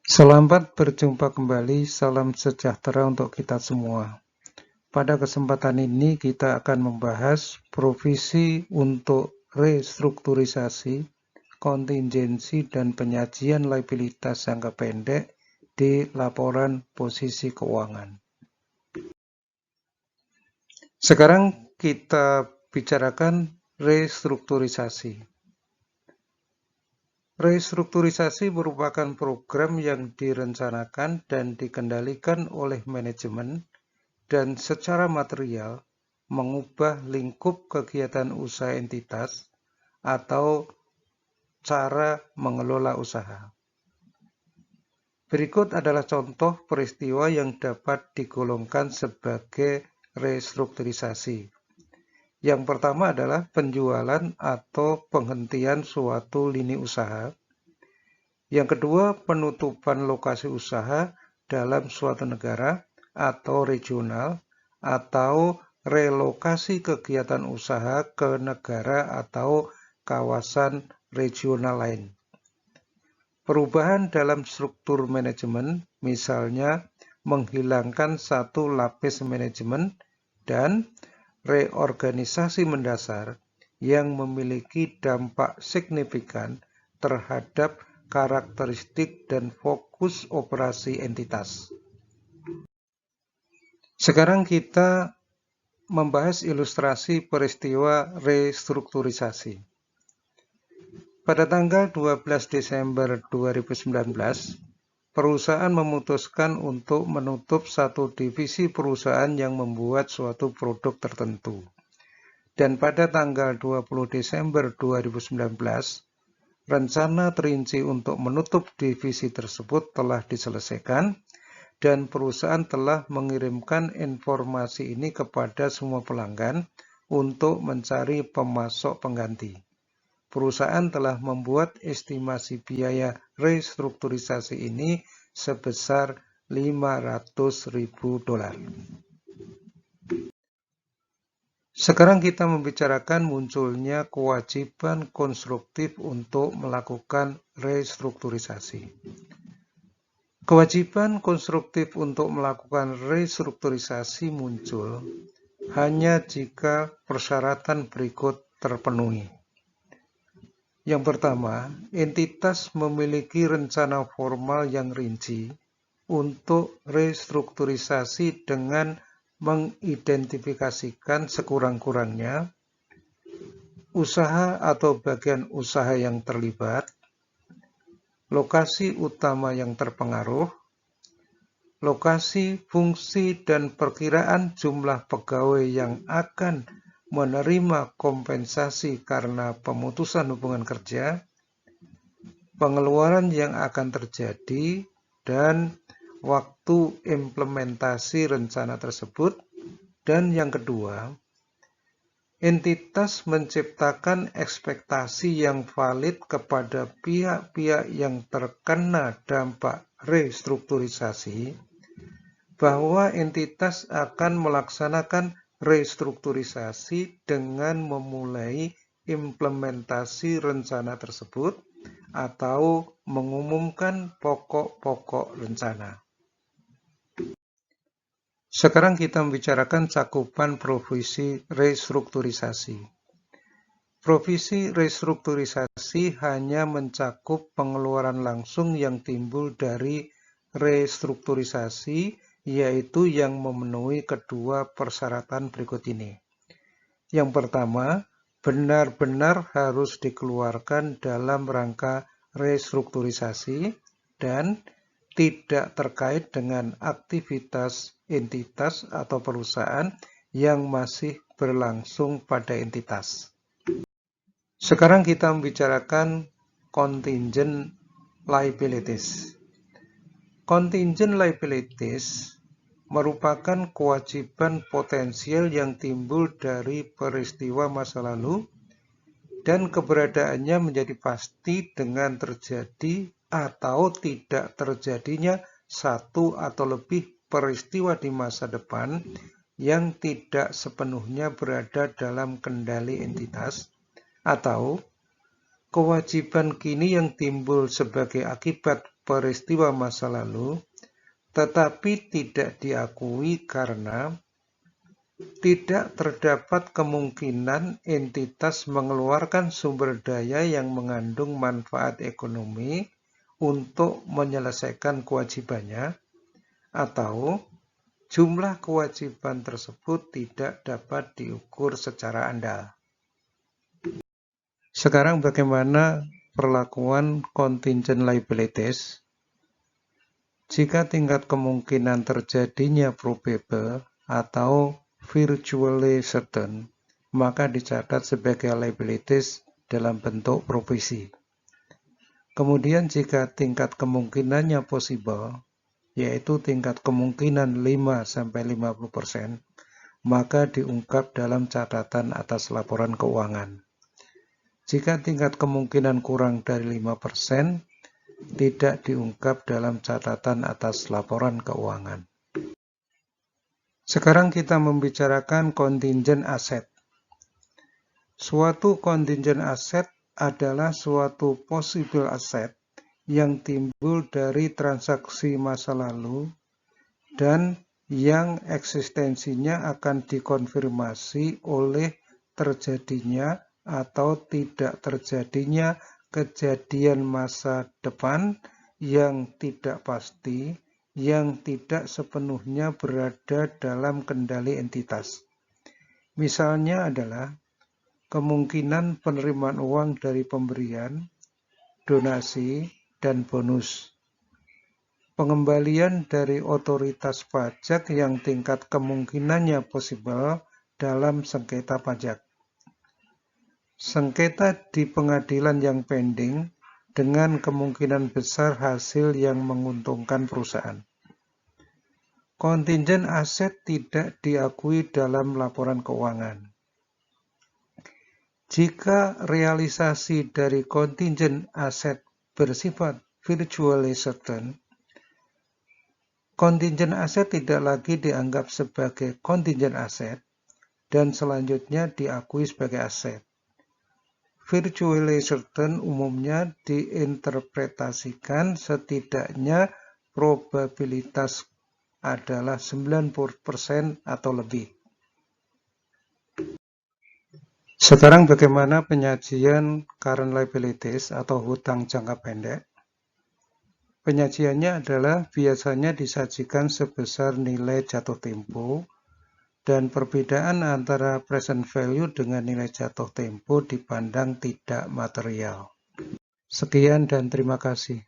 Selamat berjumpa kembali, salam sejahtera untuk kita semua. Pada kesempatan ini kita akan membahas provisi untuk restrukturisasi, kontingensi, dan penyajian liabilitas jangka pendek di laporan posisi keuangan. Sekarang kita bicarakan restrukturisasi. Restrukturisasi merupakan program yang direncanakan dan dikendalikan oleh manajemen dan secara material mengubah lingkup kegiatan usaha entitas atau cara mengelola usaha. Berikut adalah contoh peristiwa yang dapat digolongkan sebagai restrukturisasi. Yang pertama adalah penjualan atau penghentian suatu lini usaha. Yang kedua, penutupan lokasi usaha dalam suatu negara atau regional, atau relokasi kegiatan usaha ke negara atau kawasan regional lain. Perubahan dalam struktur manajemen, misalnya menghilangkan satu lapis manajemen dan reorganisasi mendasar yang memiliki dampak signifikan terhadap karakteristik dan fokus operasi entitas. Sekarang kita membahas ilustrasi peristiwa restrukturisasi. Pada tanggal 12 Desember 2019, perusahaan memutuskan untuk menutup satu divisi perusahaan yang membuat suatu produk tertentu. Dan pada tanggal 20 Desember 2019, rencana terinci untuk menutup divisi tersebut telah diselesaikan dan perusahaan telah mengirimkan informasi ini kepada semua pelanggan untuk mencari pemasok pengganti. Perusahaan telah membuat estimasi biaya restrukturisasi ini sebesar $500.000. Sekarang kita membicarakan munculnya kewajiban konstruktif untuk melakukan restrukturisasi. Kewajiban konstruktif untuk melakukan restrukturisasi muncul hanya jika persyaratan berikut terpenuhi. Yang pertama, entitas memiliki rencana formal yang rinci untuk restrukturisasi dengan mengidentifikasikan sekurang-kurangnya usaha atau bagian usaha yang terlibat, lokasi utama yang terpengaruh, lokasi, fungsi, dan perkiraan jumlah pegawai yang akan menerima kompensasi karena pemutusan hubungan kerja, pengeluaran yang akan terjadi, dan waktu implementasi rencana tersebut. Dan yang kedua, entitas menciptakan ekspektasi yang valid kepada pihak-pihak yang terkena dampak restrukturisasi bahwa entitas akan melaksanakan restrukturisasi dengan memulai implementasi rencana tersebut atau mengumumkan pokok-pokok rencana. Sekarang kita membicarakan cakupan provisi restrukturisasi. Provisi restrukturisasi hanya mencakup pengeluaran langsung yang timbul dari restrukturisasi, yaitu yang memenuhi kedua persyaratan berikut ini. Yang pertama, benar-benar harus dikeluarkan dalam rangka restrukturisasi dan tidak terkait dengan aktivitas entitas atau perusahaan yang masih berlangsung pada entitas. Sekarang kita membicarakan contingent liabilities. Contingent liabilities merupakan kewajiban potensial yang timbul dari peristiwa masa lalu dan keberadaannya menjadi pasti dengan terjadi atau tidak terjadinya satu atau lebih peristiwa di masa depan yang tidak sepenuhnya berada dalam kendali entitas, atau kewajiban kini yang timbul sebagai akibat peristiwa masa lalu, tetapi tidak diakui karena tidak terdapat kemungkinan entitas mengeluarkan sumber daya yang mengandung manfaat ekonomi untuk menyelesaikan kewajibannya, atau jumlah kewajiban tersebut tidak dapat diukur secara andal. Sekarang bagaimana perlakuan contingent liabilities? Jika tingkat kemungkinan terjadinya probable atau virtually certain, maka dicatat sebagai liabilities dalam bentuk provisi. Kemudian jika tingkat kemungkinannya possible, yaitu tingkat kemungkinan 5-50%, maka diungkap dalam catatan atas laporan keuangan. Jika tingkat kemungkinan kurang dari 5%, tidak diungkap dalam catatan atas laporan keuangan. Sekarang kita membicarakan contingent asset. Suatu contingent asset adalah suatu possible asset yang timbul dari transaksi masa lalu dan yang eksistensinya akan dikonfirmasi oleh terjadinya atau tidak terjadinya kejadian masa depan yang tidak pasti, yang tidak sepenuhnya berada dalam kendali entitas. Misalnya adalah kemungkinan penerimaan uang dari pemberian, donasi, dan bonus. Pengembalian dari otoritas pajak yang tingkat kemungkinannya possible dalam sengketa pajak. Sengketa di pengadilan yang pending dengan kemungkinan besar hasil yang menguntungkan perusahaan. Contingent aset tidak diakui dalam laporan keuangan. Jika realisasi dari contingent aset bersifat virtually certain, contingent aset tidak lagi dianggap sebagai contingent aset dan selanjutnya diakui sebagai aset. Virtually certain umumnya diinterpretasikan setidaknya probabilitas adalah 90% atau lebih. Sekarang bagaimana penyajian current liabilities atau hutang jangka pendek? Penyajiannya adalah biasanya disajikan sebesar nilai jatuh tempo dan perbedaan antara present value dengan nilai jatuh tempo dipandang tidak material. Sekian dan terima kasih.